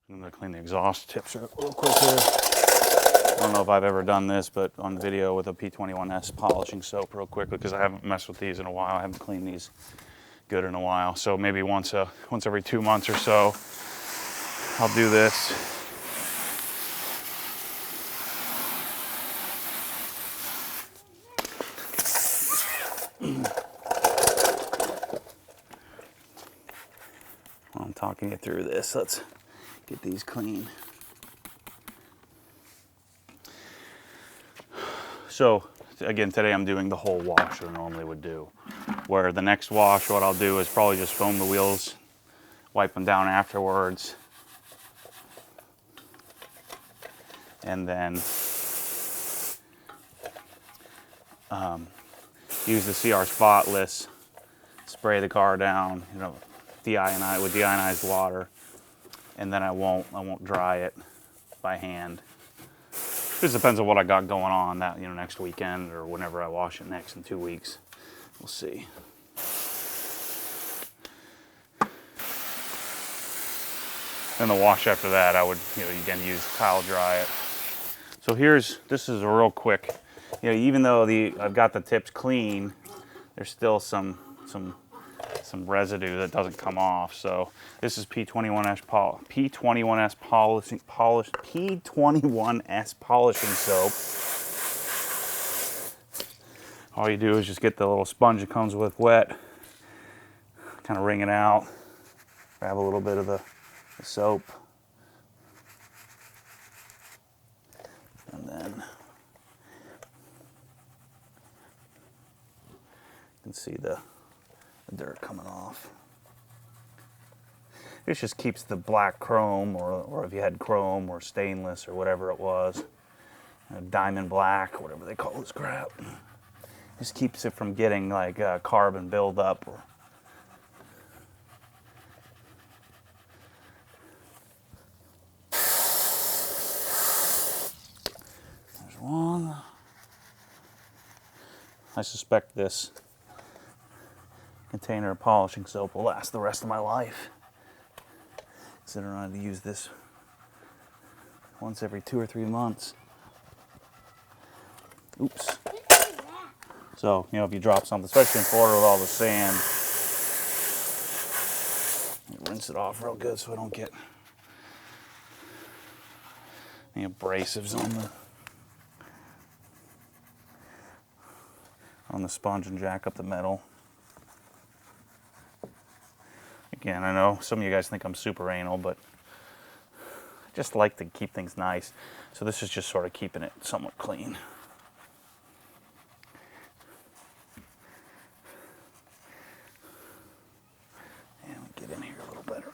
I'm going to clean the exhaust tips real quick here. I don't know if I've ever done this, but on video with a P21S polishing soap real quickly, because I haven't messed with these in a while. I haven't cleaned these good in a while. So maybe once every 2 months or so, I'll do this. While I'm talking you through this, let's get these clean. So again, today I'm doing the whole wash I normally would do. Where the next wash, what I'll do is probably just foam the wheels, wipe them down afterwards, and then use the CR Spotless, spray the car down, with deionized water, and then I won't dry it by hand. Just depends on what I got going on that next weekend or whenever I wash it next in 2 weeks. We'll see. Then the wash after that, I would again use towel dry it. So this is a real quick. Even though I've got the tips clean, there's still some residue that doesn't come off. So this is P21S polishing soap. All you do is just get the little sponge that comes with wet, kind of wring it out, grab a little bit of the soap, and then you can see the dirt coming off. This just keeps the black chrome, or if you had chrome or stainless or whatever it was, diamond black, whatever they call this crap. Just keeps it from getting like carbon buildup. There's one. I suspect this container of polishing soap will last the rest of my life. Considering I have to use this once every 2 or 3 months. Oops. So, if you drop something, especially in Florida with all the sand, rinse it off real good so I don't get any abrasives on the sponge and jack up the metal. Again, I know some of you guys think I'm super anal, but I just like to keep things nice. So this is just sort of keeping it somewhat clean. Get in here a little better.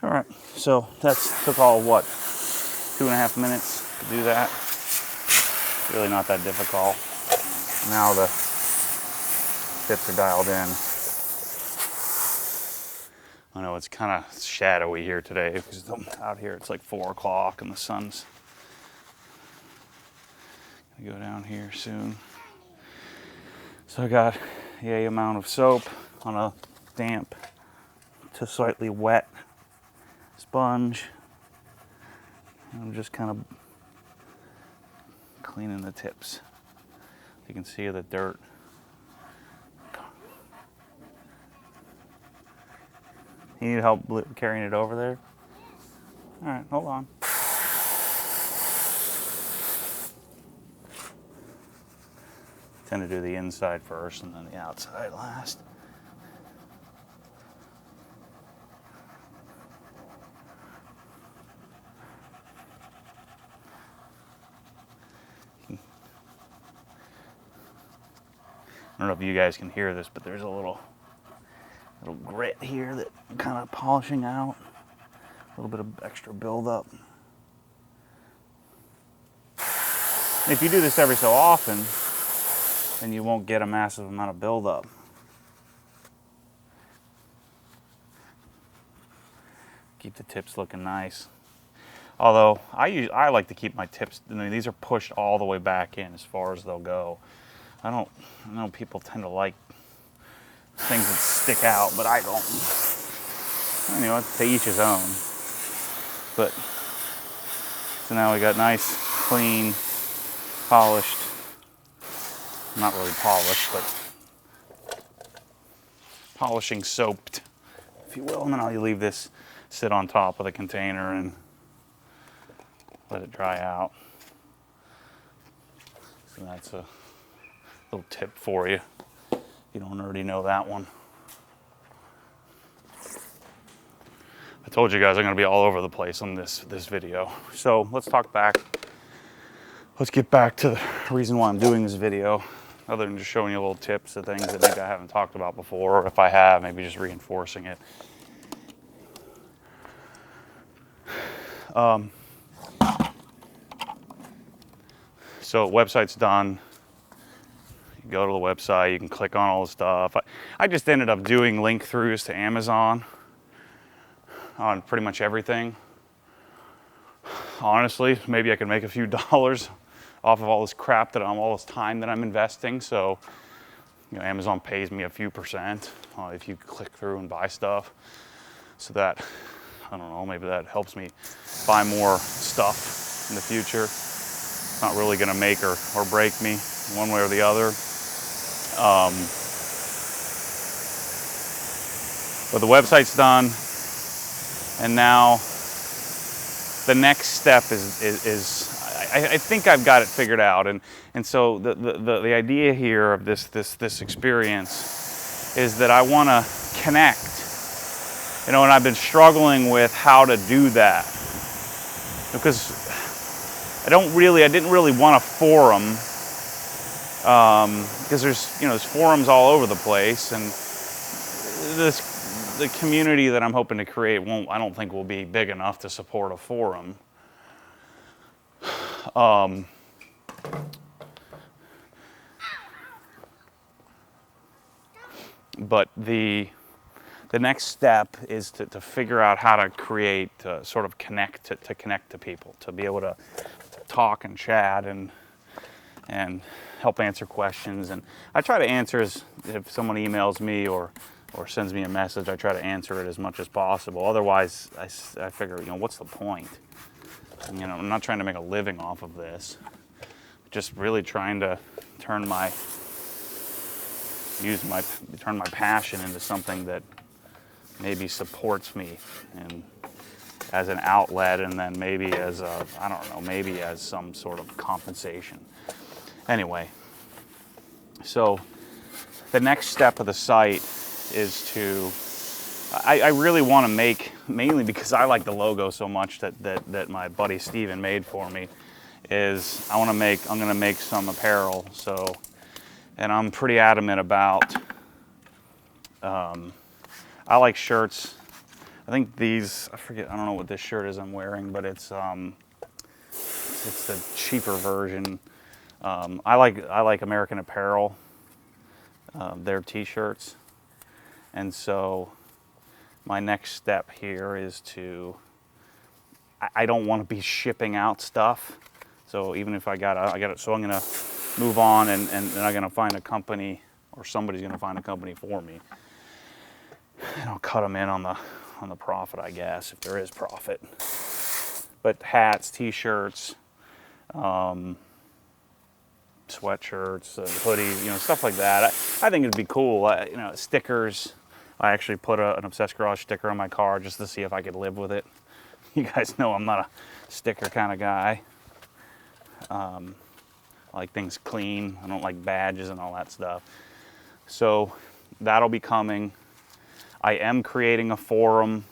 All right, so took all 2.5 minutes to do that. Really not that difficult. Now the tips are dialed in. I know it's kind of shadowy here today because out here it's like 4 o'clock and the sun's gonna go down here soon. So I got a amount of soap on a damp to slightly wet sponge. I'm just kind of cleaning the tips. You can see the dirt. You need help carrying it over there? All right, hold on. I tend to do the inside first and then the outside last. I don't know if you guys can hear this, but there's a little grit here that I'm kind of polishing out. A little bit of extra buildup. If you do this every so often, then you won't get a massive amount of buildup. Keep the tips looking nice. Although I like to keep my tips, I mean, these are pushed all the way back in as far as they'll go. I know people tend to like things that stick out, but I don't. Anyway, to each his own. But, so now we got nice, clean, polished, not really polished, but polishing soaped, if you will. And then I'll leave this sit on top of the container and let it dry out. So that's a little tip for you, if you don't already know that one. I told you guys I'm going to be all over the place on this video. So let's talk back. Let's get back to the reason why I'm doing this video, other than just showing you little tips of things that maybe I haven't talked about before, or if I have, maybe just reinforcing it. So website's done. You go to the website, you can click on all the stuff. I just ended up doing link throughs to Amazon on pretty much everything. Honestly, maybe I could make a few dollars off of all this crap all this time that I'm investing. So, you know, Amazon pays me a few percent if you click through and buy stuff. So that, I don't know, maybe that helps me buy more stuff in the future. It's not really gonna make or break me one way or the other. But the website's done. And now the next step is I think I've got it figured out. And so the idea here of this experience is that I want to connect. You know, and I've been struggling with how to do that, because I didn't really want a forum, because there's forums all over the place, and the community that I'm hoping to create I don't think will be big enough to support a forum. But the next step is to figure out how to create, sort of connect to people, to be able to talk and chat and help answer questions. And I try to answer if someone emails me or sends me a message, I try to answer it as much as possible. Otherwise, I figure, what's the point? I'm not trying to make a living off of this. Just really trying to turn my passion into something that maybe supports me and as an outlet, and then maybe as maybe as some sort of compensation. Anyway, so the next step of the site is to, I really want to make, mainly because I like the logo so much that my buddy Steven made for me, is I'm going to make some apparel. So, and I'm pretty adamant about, I like shirts. I think these, I don't know what this shirt is I'm wearing, but it's the cheaper version. I like American Apparel, their t-shirts. And so my next step here is I don't want to be shipping out stuff. So even if I got it, so I'm going to move on and I'm going to find a company, or somebody's going to find a company for me. And I'll cut them in on the profit, I guess, if there is profit. But hats, t-shirts, sweatshirts, hoodies, stuff like that. I think it'd be cool. Stickers. I actually put an Obsessed Garage sticker on my car just to see if I could live with it. You guys know I'm not a sticker kind of guy. I like things clean. I don't like badges and all that stuff. So that'll be coming. I am creating a forum.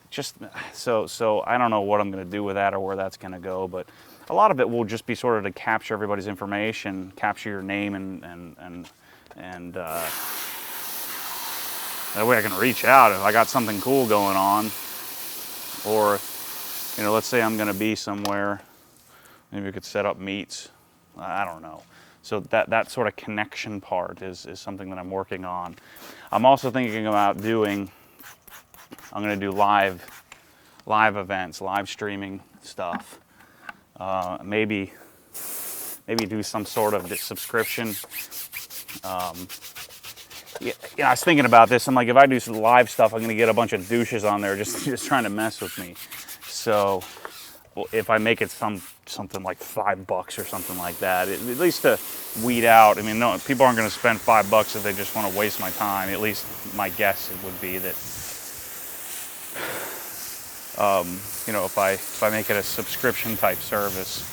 Just so I don't know what I'm going to do with that or where that's going to go, but a lot of it will just be sort of to capture everybody's information, capture your name, and that way I can reach out if I got something cool going on. Or, let's say I'm going to be somewhere, maybe we could set up meets. I don't know. So that sort of connection part is something that I'm working on. I'm also thinking about I'm going to do live live events, live streaming stuff. Maybe do some sort of subscription. Yeah, I was thinking about this. I'm like, if I do some live stuff, I'm gonna get a bunch of douches on there just trying to mess with me. So if I make it something like $5 or something like that, at least to weed out. I mean, no, people aren't gonna spend $5 if they just want to waste my time. At least my guess it would be that. You know, if I make it a subscription type service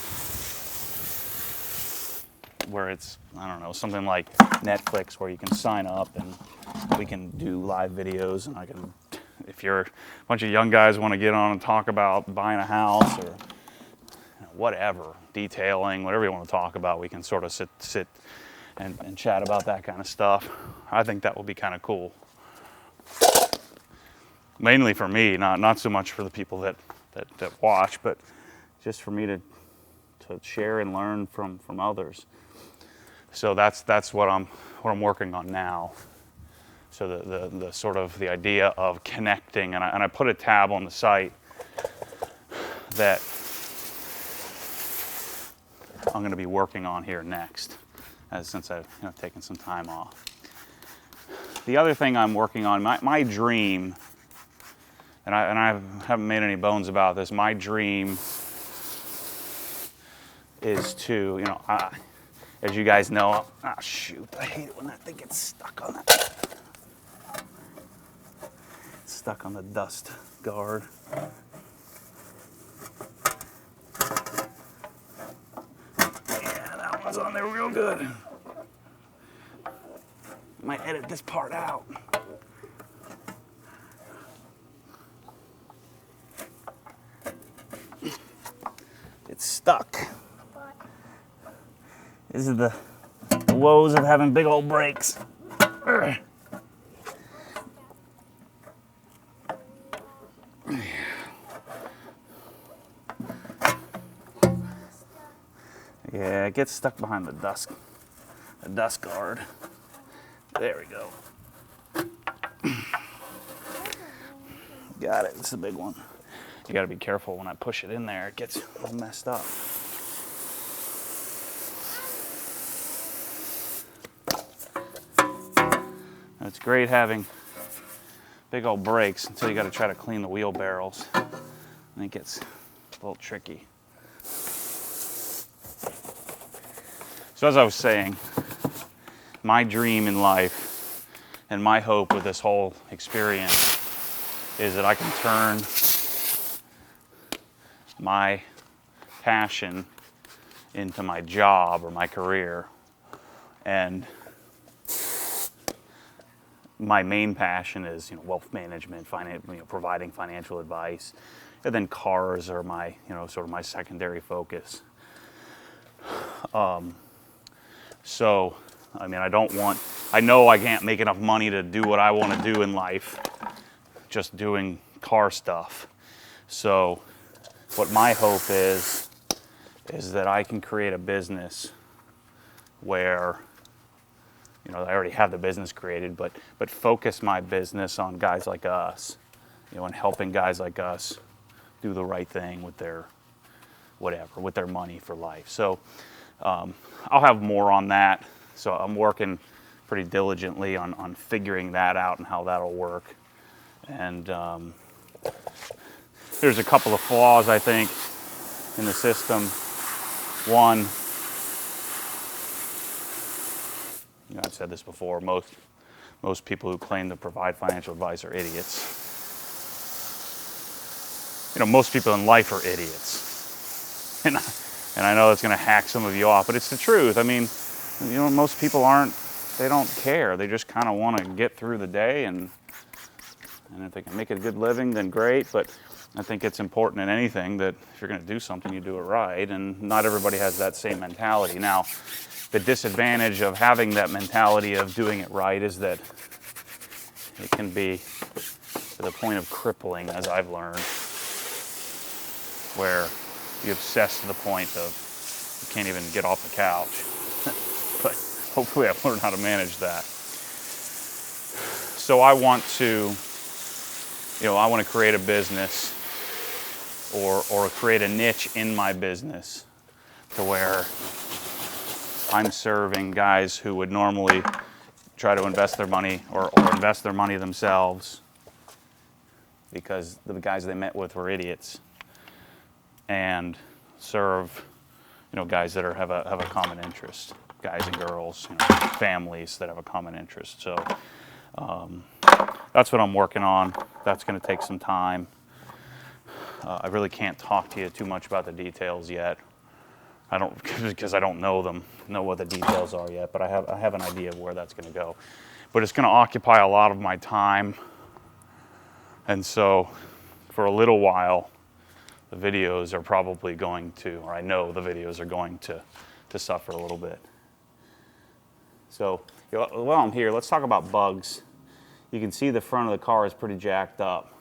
where it's, I don't know, something like Netflix where you can sign up and we can do live videos, and I can, if you're a bunch of young guys want to get on and talk about buying a house or whatever, detailing, whatever you want to talk about, we can sort of sit and chat about that kind of stuff. I think that will be kind of cool. Mainly for me, not so much for the people that watch, but just for me to share and learn from others. So that's what I'm working on now. So the sort of the idea of connecting, and I put a tab on the site that I'm going to be working on here next, since I've taken some time off. The other thing I'm working on, my dream, and I haven't made any bones about this, my dream is to, as you guys know, shoot, I hate it when that thing gets stuck on that. It's stuck on the dust guard. Yeah, that one's on there real good. Might edit this part out. It's stuck. This is the woes of having big old brakes. Yeah, it gets stuck behind the dust guard. There we go. Got it. It's a big one. You got to be careful when I push it in there. It gets all messed up. It's great having big old brakes until you got to try to clean the wheel barrels, and it gets a little tricky. So as I was saying, my dream in life and my hope with this whole experience is that I can turn my passion into my job or my career. And my main passion is, wealth management, providing financial advice, and then cars are my, sort of my secondary focus. So, I mean, I know I can't make enough money to do what I want to do in life, just doing car stuff. So, what my hope is that I can create a business where, I already have the business created, but focus my business on guys like us, and helping guys like us do the right thing with their money for life. So I'll have more on that. So I'm working pretty diligently on figuring that out and how that'll work. And there's a couple of flaws, I think, in the system. One, I've said this before, most people who claim to provide financial advice are idiots. Most people in life are idiots. And I know that's going to hack some of you off, but it's the truth. I mean, most people they don't care. They just kind of want to get through the day, and if they can make a good living, then great. But I think it's important in anything that if you're going to do something, you do it right, and not everybody has that same mentality. Now, the disadvantage of having that mentality of doing it right is that it can be to the point of crippling, as I've learned, where you obsess to the point of you can't even get off the couch. But hopefully I've learned how to manage that. So I want to create a business or create a niche in my business to where I'm serving guys who would normally try to invest their money or invest their money themselves because the guys they met with were idiots, and serve, guys that have a common interest, guys and girls, families that have a common interest. So that's what I'm working on. That's going to take some time. I really can't talk to you too much about the details yet. Because I don't know what the details are yet, but I have an idea of where that's going to go. But it's going to occupy a lot of my time, and so for a little while, the videos are probably going to, or I know the videos are going to suffer a little bit. So while I'm here, let's talk about bugs. You can see the front of the car is pretty jacked up.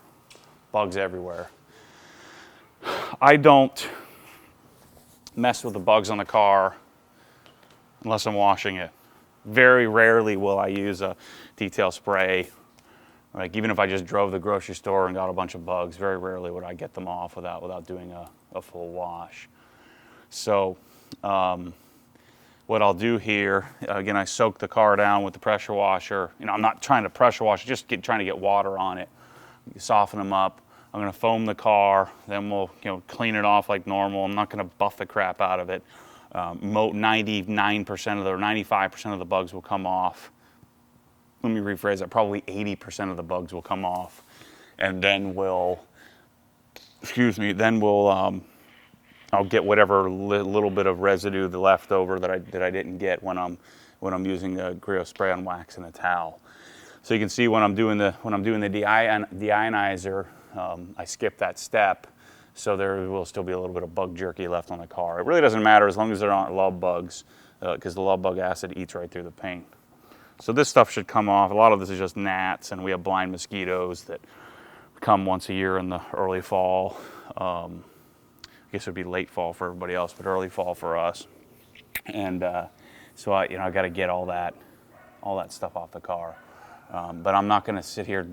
Bugs everywhere. I don't mess with the bugs on the car unless I'm washing it. Very rarely will I use a detail spray. Like even if I just drove to the grocery store and got a bunch of bugs, very rarely would I get them off without doing a full wash. So what I'll do here, again, I soak the car down with the pressure washer. I'm not trying to pressure wash, just trying to get water on it, soften them up. I'm going to foam the car, then we'll clean it off like normal. I'm not going to buff the crap out of it. 99% of the, or 95% of the bugs will come off. Let me rephrase that, probably 80% of the bugs will come off. And then I'll get whatever little bit of residue left over that I didn't get when I'm using the Griot spray on wax and a towel. So you can see when I'm doing the deionizer, I skip that step, so there will still be a little bit of bug jerky left on the car. It really doesn't matter as long as there aren't love bugs, because the love bug acid eats right through the paint. So this stuff should come off. A lot of this is just gnats, and we have blind mosquitoes that come once a year in the early fall. I guess it would be late fall for everybody else, but early fall for us. And so I got to get all that stuff off the car. But I'm not going to sit here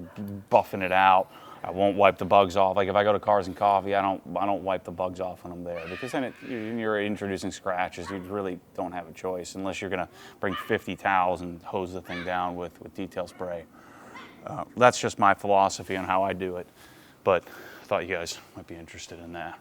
buffing it out. I won't wipe the bugs off. Like if I go to Cars and Coffee, I don't wipe the bugs off when I'm there, because then you're introducing scratches. You really don't have a choice unless you're going to bring 50 towels and hose the thing down with detail spray. That's just my philosophy on how I do it. But I thought you guys might be interested in that.